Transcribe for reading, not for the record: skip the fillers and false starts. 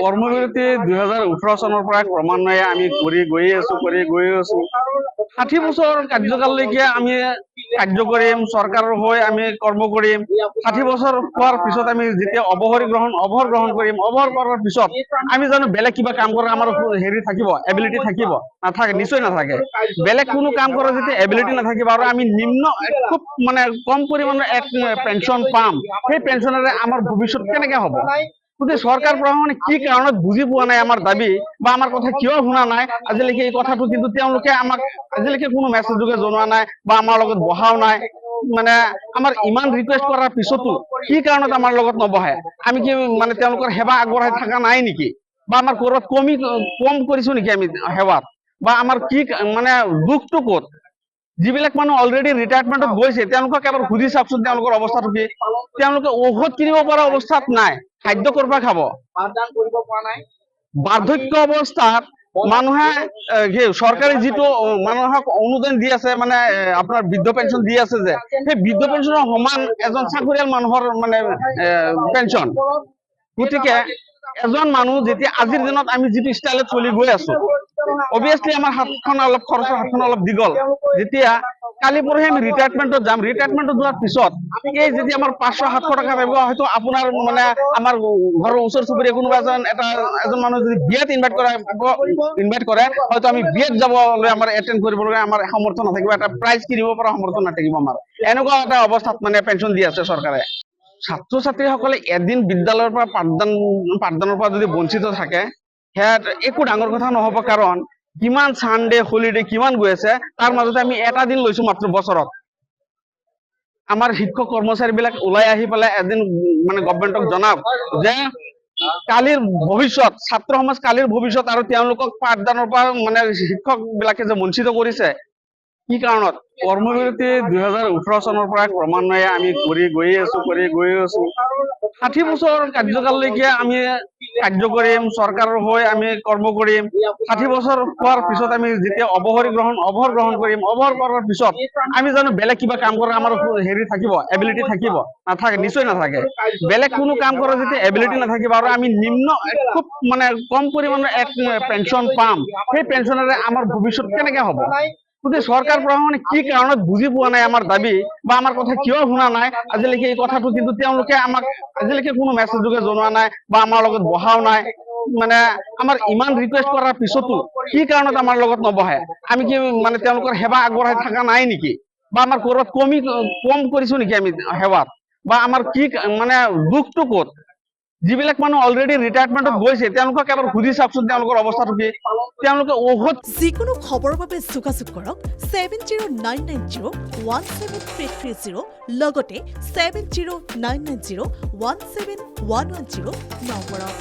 কৰ্মবিৰতি 2018 চনৰ পৰা ক্ৰমান্বয়ে আমি কৰি গৈ আছো 60 বছৰ কাৰ্যকাললৈকে আমি কাৰ্য কৰিম, চৰকাৰৰ হৈ আমি কৰ্ম কৰিম। 60 বছৰ হোৱাৰ পিছত আমি যেতিয়া অৱসৰ গ্ৰহণ কৰিম, অৱসৰ কৰাৰ পিছত আমি জানো বেলেগ কিবা কাম কৰাৰ আমাৰ হেৰি থাকিব, এবিলিটি থাকিব? নাথাকে, নিশ্চয় নাথাকে। বেলেগ কোনো কাম কৰাৰ যেতিয়া এবিলিটি নাথাকিব আৰু আমি নিম্ন খুব মানে কম পৰিমাণৰ এক পেঞ্চন পাম, সেই পেঞ্চনেৰে আমাৰ ভৱিষ্যত কেনেকে হ'ব? গতিকে চৰকাৰ প্ৰশাসনে কি কাৰণত বুজি পোৱা নাই আমাৰ দাবী বা আমাৰ কথা কিয় শুনা নাই আজিলৈকে, এই কথাটো কিন্তু তেওঁলোকে আমাক আজিলৈকে কোনো মেছেজ যোগে জনোৱা নাই বা আমাৰ লগত বহাও নাই। মানে আমাৰ ইমান ৰিকুৱেষ্ট কৰাৰ পিছতো কি কাৰণত আমাৰ লগত নবহে? আমি কি মানে তেওঁলোকৰ সেৱা আগবঢ়াই থকা নাই নেকি? বা আমাৰ ক'ৰবাত কম কৰিছো নেকি আমি সেৱাত? বা আমাৰ কি মানে দুখটো ক'ত? যিবিলাক মানুহ অলৰেডি ৰিটায়াৰমেণ্টত গৈছে তেওঁলোকক এবাৰ সুধি চাওকচোন তেওঁলোকৰ অৱস্থাটো কি? তেওঁলোকে ঔষধ কিনিব পৰা অৱস্থাত নাই, খাদ্য ক'ৰ পৰা খাব? বাৰ্ধক্য অৱস্থাত মানুহে চৰকাৰে যিটো মানুহক অনুদান দি আছে, মানে আপোনাৰ বৃদ্ধ পেঞ্চন দি আছে যে, সেই বৃদ্ধ পেঞ্চনৰ সমান এজন চাকৰিয়াল মানুহৰ মানে পেঞ্চন। গতিকে এজন মানুহ যেতিয়া আজিৰ দিনত আমি যিটো ষ্টাইলত চলি গৈ আছো, অভিয়াছলি আমাৰ হাতখন অলপ দীঘল। যেতিয়া কালি পৰহি আমি ৰিটায়াৰমেণ্টত যাম, ৰিটায়াৰমেণ্টত যোৱাৰ পিছত এই যেতিয়া আমাৰ 500-700 টকা পাব, হয়তো আপোনাৰ মানে আমাৰ ঘৰৰ ওচৰ চুবুৰীয়া কোনোবা এজন মানুহ যদি বিয়াত ইনভাইট কৰে, হয়তো আমি বিয়াত যাবলৈ আমাৰ এটেণ্ড কৰিবলৈ আমাৰ সামৰ্থ্য নাথাকিব, এটা প্ৰাইজ কিনিব পৰা সামৰ্থ্য নাথাকিব আমাৰ। এনেকুৱা এটা অৱস্থাত মানে পেঞ্চন দি আছে চৰকাৰে। ছাত্ৰ ছাত্ৰীসকলে এদিন বিদ্যালয়ৰ পৰা পাঠদানৰ পৰা যদি বঞ্চিত থাকে, সেয়া একো ডাঙৰ কথা নহ'ব। কাৰণ কিমান ছানডে হলিডে কিমান গৈ আছে, তাৰ মাজতে আমি এটা দিন লৈছো মাত্ৰ বছৰত। আমাৰ শিক্ষক কৰ্মচাৰীবিলাক ওলাই আহি পেলাই এদিন মানে গভৰ্ণমেণ্টক জনাওক যে কালিৰ ভৱিষ্যত, ছাত্ৰ সমাজ কালিৰ ভৱিষ্যত, আৰু তেওঁলোকক পাঠদানৰ পৰা মানে শিক্ষক বিলাকে যে বঞ্চিত কৰিছে কি কাৰণত? কৰ্মবিৰতি 2018 চনৰ পৰা ক্ৰমান্বয়ে আমি কৰি গৈ আছো 60 বছৰ কাৰ্যকাললৈকে আমি কাৰ্য কৰিম, চৰকাৰৰ হৈ আমি কৰ্ম কৰিম। 60 বছৰ হোৱাৰ পিছত আমি যেতিয়া অৱসৰ গ্ৰহণ কৰিম, অৱসৰ কৰাৰ পিছত আমি জানো বেলেগ কিবা কাম কৰাৰ আমাৰ হেৰি থাকিব, এবিলিটি থাকিব? নাথাকে, নিশ্চয় নাথাকে। বেলেগ কোনো কাম কৰাৰ যেতিয়া এবিলিটি নাথাকিব আৰু আমি নিম্ন খুব মানে কম পৰিমাণৰ এক পেঞ্চন পাম, সেই পেঞ্চনেৰে আমাৰ ভৱিষ্যত কেনেকে হ'ব? গতিকে চৰকাৰ প্ৰশাসনে কি কাৰণত বুজি পোৱা নাই আমাৰ দাবী বা আমাৰ কথা কিয় শুনা নাই আজিলৈকে, এই কথাটো কিন্তু তেওঁলোকে আমাক আজিলৈকে কোনো মেছেজ যোগে জনোৱা নাই বা আমাৰ লগত বহাও নাই। মানে আমাৰ ইমান ৰিকুৱেষ্ট কৰাৰ পিছতো কি কাৰণত আমাৰ লগত নবহে? আমি কি মানে তেওঁলোকৰ সেৱা আগবঢ়াই থকা নাই নেকি? বা আমাৰ ক'ৰবাত কম কৰিছো নেকি আমি সেৱাত? বা আমাৰ কি মানে দুখটো ক'ত? যিবিলাক মানুহ অলৰেডি ৰিটায়াৰমেণ্টত গৈছে তেওঁলোকক এবাৰ সুধি চাওকচোন তেওঁলোকৰ অৱস্থাটো কি? তেওঁলোকে ঔষধ যিকোনো খবৰৰ বাবে যোগাযোগ কৰক 7099017330 লগতে 7099017110 নম্বৰত।